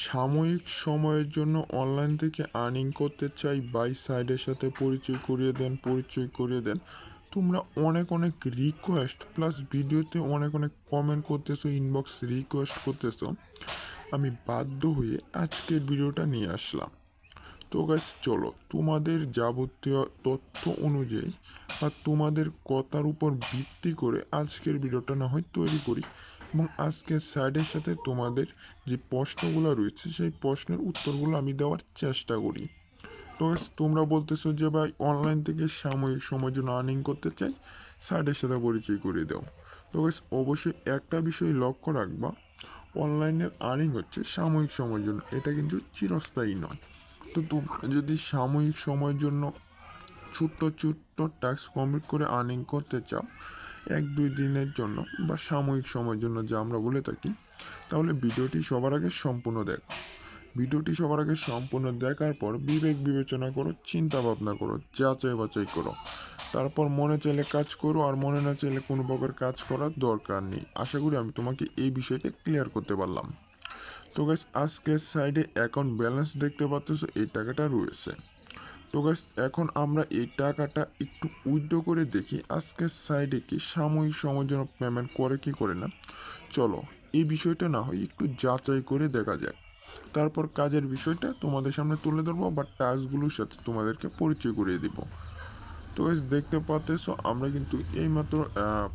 সাময়িক সময়ের জন্য অনলাইন থেকে আর্নিং করতে চাই, বাই সাইডের সাথে পরিচয় করিয়ে দেন। তোমরা অনেক অনেক রিকোয়েস্ট প্লাস ভিডিওতে অনেক অনেক কমেন্ট করতেছো, ইনবক্স রিকোয়েস্ট করতেছো। আমি বাধ্য হয়ে আজকের ভিডিওটা নিয়ে আসলাম। তো গাইস চলো তোমাদের যাবতীয় তথ্য অনুযায়ী বা তোমাদের কথার উপর ভিত্তি করে আজকের ভিডিওটা না হয় তৈরি করি, এবং আজকের সাইডের সাথে তোমাদের যে প্রশ্নগুলো রয়েছে সেই প্রশ্নের উত্তরগুলো আমি দেওয়ার চেষ্টা করি। তো গাইস তোমরা বলতেছো যে ভাই অনলাইন থেকে সাময়িক সময়ের জন্য আর্নিং করতে চাই, সাইডের সাথে পরিচয় করে দাও। তো গাইস অবশ্যই একটা বিষয় লক্ষ্য রাখবা, অনলাইনের আর্নিং হচ্ছে সাময়িক সময়ের জন্য, এটা কিন্তু চিরস্থায়ী নয়। তো তোমরা যদি সাময়িক সময়ের জন্য ছোট্ট ছোট্ট টাস্ক কমপ্লিট করে আর্নিং করতে চাও, 1-2 দিনের জন্য বা সাময়িক সময়ের জন্য যা আমরা বলে থাকি, তাহলে ভিডিওটি সবার আগে সম্পূর্ণ দেখো। ভিডিওটি সবার আগে সম্পূর্ণ দেখার পর বিবেক বিবেচনা করো, চিন্তা ভাবনা করো, যাচাই বাছাই করো। তারপর মনে চাইলে কাজ করো, আর মনে না চাইলে কোনো প্রকার কাজ করার দরকার নেই। আশা করি আমি তোমাকে এই বিষয়টা ক্লিয়ার করতে পারলাম। তো গাইস আজকের সাইডে অ্যাকাউন্ট ব্যালেন্স দেখতে পাচ্ছ, এই টাকাটা রয়েছে। তো গাইস এখন আমরা এই টাকাটা একটু উইথড্র করে দেখি আজকের সাইডে কি সাময়িক সময়ের জন্য পেমেন্ট করে কি করে না। চলো এই বিষয়টা না হয় একটু যাচাই করে দেখা যায়, তারপর কাজের বিষয়টা তোমাদের সামনে তুলে ধরবো বা টাস্কগুলোর সাথে তোমাদেরকে পরিচয় করিয়ে দিব। তো গাইস দেখতে পাচ্ছ আমরা কিন্তু এইমাত্র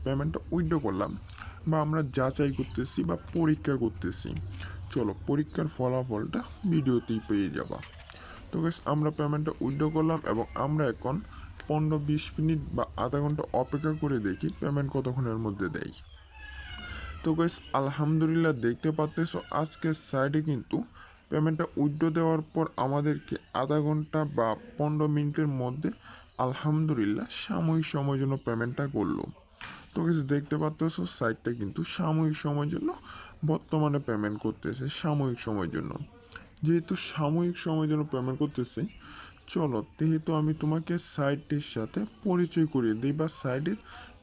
পেমেন্টটা উইথড্র করলাম, বা আমরা যাচাই করতেছি বা পরীক্ষা করতেছি। চলো পরীক্ষার ফলাফলটা ভিডিওতেই পেয়ে যাবা। তো গাইস আমরা পেমেন্টটা উইথড্র করলাম এবং আমরা এখন 15-20 মিনিট বা আধা ঘন্টা অপেক্ষা করে দেখি পেমেন্ট কতক্ষণের মধ্যে দেয়। তো গাইস আলহামদুলিল্লাহ দেখতে পাচ্ছ আজকের সাইডে কিন্তু পেমেন্টটা উইথড্র দেওয়ার পর আমাদেরকে আধা ঘন্টা বা 15 মিনিটের মধ্যে আলহামদুলিল্লাহ সাময়িক সময়ের জন্য পেমেন্টটা করলো। তো গাইস দেখতে পাচ্ছ সাইটটা কিন্তু সাময়িক সময়ের জন্য বর্তমানে পেমেন্ট করতেছে, সাময়িক সময়ের জন্য। যেহেতু সাময়িক সময়ের জন্য পেমেন্ট করতেছি, চলো যেহেতু আমি তোমাকে সাইটের সাথে পরিচয় করিয়ে দিই বা সাইডের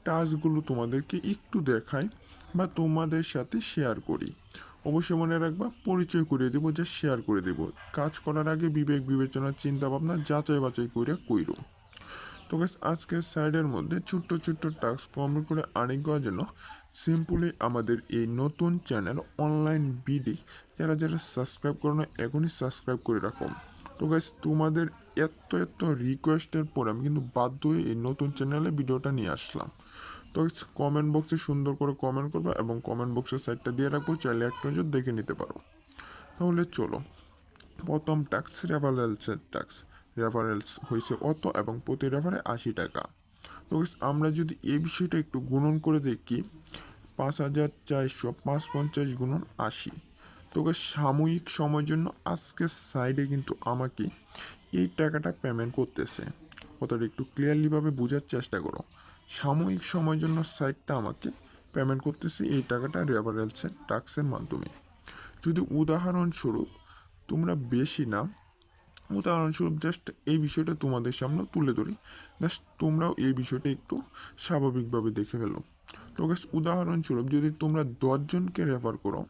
টাস্কগুলো তোমাদেরকে একটু দেখাই বা তোমাদের সাথে শেয়ার করি। অবশ্যই মনে রাখবা পরিচয় করিয়ে দেবো, যা শেয়ার করে দেবো। কাজ করার আগে বিবেক বিবেচনা চিন্তা ভাবনা যাচাই বাছাই করে কইরো। তো গাইস আজকের সাইডের মধ্যে ছোট্ট ছোট্ট টাস্ক কমপ্লিট করে আর্নিং করার জন্য সিম্পলি আমাদের এই নতুন চ্যানেল অনলাইন বিডি, যারা যারা সাবস্ক্রাইব করো না এখনই সাবস্ক্রাইব করে রাখো। তো গাইস তোমাদের এত এত রিকোয়েস্টের পর আমি কিন্তু বাধ্য হয়ে এই নতুন চ্যানেলে ভিডিওটা নিয়ে আসলাম। তো কমেন্ট বক্সে সুন্দর করে কমেন্ট করবে এবং কমেন্ট বক্সের সাইডটা দিয়ে রাখবো, চাইলে একটা নজর দেখে নিতে পারো। তাহলে চলো প্রথম ট্যাক্স রেফারেলসের ট্যাক্স, রেফারেলস হয়েছে অত এবং প্রতি রেফারে 80 টাকা। তো আমরা যদি এই বিষয়টা একটু গুণন করে দেখি, 5450 গুণন 80। তো সাময়িক সময়ের জন্য আজকের সাইডে কিন্তু আমাকে এই টাকাটা পেমেন্ট করতেছে। কথাটা একটু ক্লিয়ারলিভাবে বোঝার চেষ্টা করো। সাময়িক সময়ের জন্য সাইটটা আমাকে পেমেন্ট করতেছে এই টাকাটা রেফারেলসের ট্যাক্সের মাধ্যমে। যদি উদাহরণস্বরূপ তোমরা বেশি না, উদাহরণস্বরূপ জাস্ট এই বিষয়টা তোমাদের সামনে তুলে ধরি, জাস্ট তোমরাও এই বিষয়টা একটু স্বাভাবিকভাবে দেখে ফেলো। তো গাইস উদাহরণস্বরূপ যদি তোমরা 10 জনকে রেফার করো,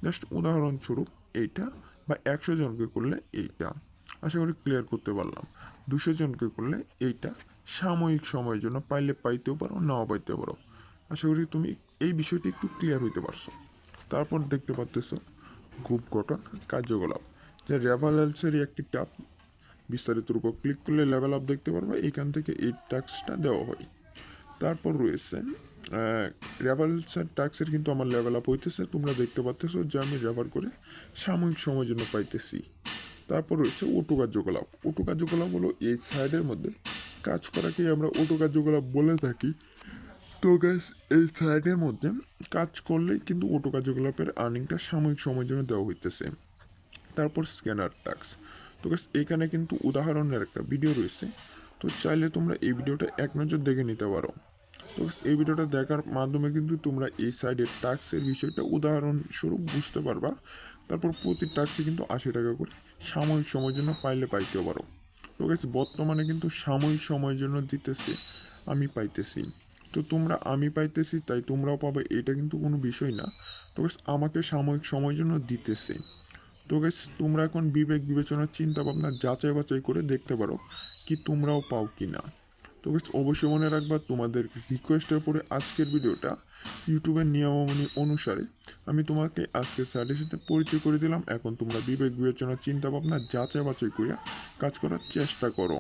জাস্ট উদাহরণস্বরূপ এইটা, বা 100 জনকে করলে এইটা, আশা করি ক্লিয়ার করতে পারলাম। 200 জনকে করলে এইটা, সাময়িক সময়ের জন্য পাইলে পাইতেও পারো, নাও পাইতে পারো। আশা করি তুমি এই বিষয়টি একটু ক্লিয়ার হইতে পারছো। তারপর দেখতে পাচ্তেছ গ্রুপ গঠন কার্যকলাপ, যে রেফারেলসেরই একটি ট্যাব, বিস্তারিতের উপর ক্লিক করলে লেভেল আপ দেখতে পারবে, এখান থেকে এই টাস্কটা দেওয়া হয়। তারপর রয়েছে রেফারেলসের টাস্কের কিন্তু আমার লেভেল আপ হইতেছে, তোমরা দেখতে পাচ্তেছো যে আমি রেফার করে সাময়িক সময়ের জন্য পাইতেছি। তারপর রয়েছে অটো কার্যকলাপ। অটো কার্যকলাপ হলো এই সাইডের মধ্যে কাজ করাকে আমরা অটো কার্যকলাপ বলে থাকি। তো গ্যাস এই সাইডের মধ্যে কাজ করলেই কিন্তু অটো কার্যকলাপের আর্নিংটা সাময়িক সময়ের জন্য দেওয়া হইতেছে। তারপর স্ক্যানার টাস্ক। তো গ্যাস এখানে কিন্তু উদাহরণের একটা ভিডিও রয়েছে, তো চাইলে তোমরা এই ভিডিওটা এক নজর দেখে নিতে পারো। তো এই ভিডিওটা দেখার মাধ্যমে কিন্তু তোমরা এই সাইডের টাস্কের বিষয়টা উদাহরণস্বরূপ বুঝতে পারবা। তারপর প্রতি টাস্কে কিন্তু 80 টাকা করে সাময়িক সময়ের জন্য পাইলে পাইতেও পারো। তো গ্যাস বর্তমানে কিন্তু সাময়িক সময়ের জন্য দিতেছে, আমি পাইতেছি। তো তোমরা আমি পাইতেছি তাই তোমরাও পাবে, এটা কিন্তু কোনো বিষয় না। তো গ্যাস আমাকে সাময়িক সময়ের জন্য দিতেছে। তো গাইস তোমরা এখন বিবেক বিবেচনার চিন্তা ভাবনা যাচাই বাছাই করে দেখতে পারো কি তোমরাও পাও কি না। তো গাইস অবশ্যই মনে রাখবা তোমাদের রিকোয়েস্টের পরে আজকের ভিডিওটা ইউটিউবের নিয়মাবলী অনুসারে আমি তোমাকে আজকে স্যারের সাথে পরিচয় করে দিলাম। এখন তোমরা বিবেক বিবেচনার চিন্তা ভাবনা যাচাই বাছাই করে কাজ করার চেষ্টা করো।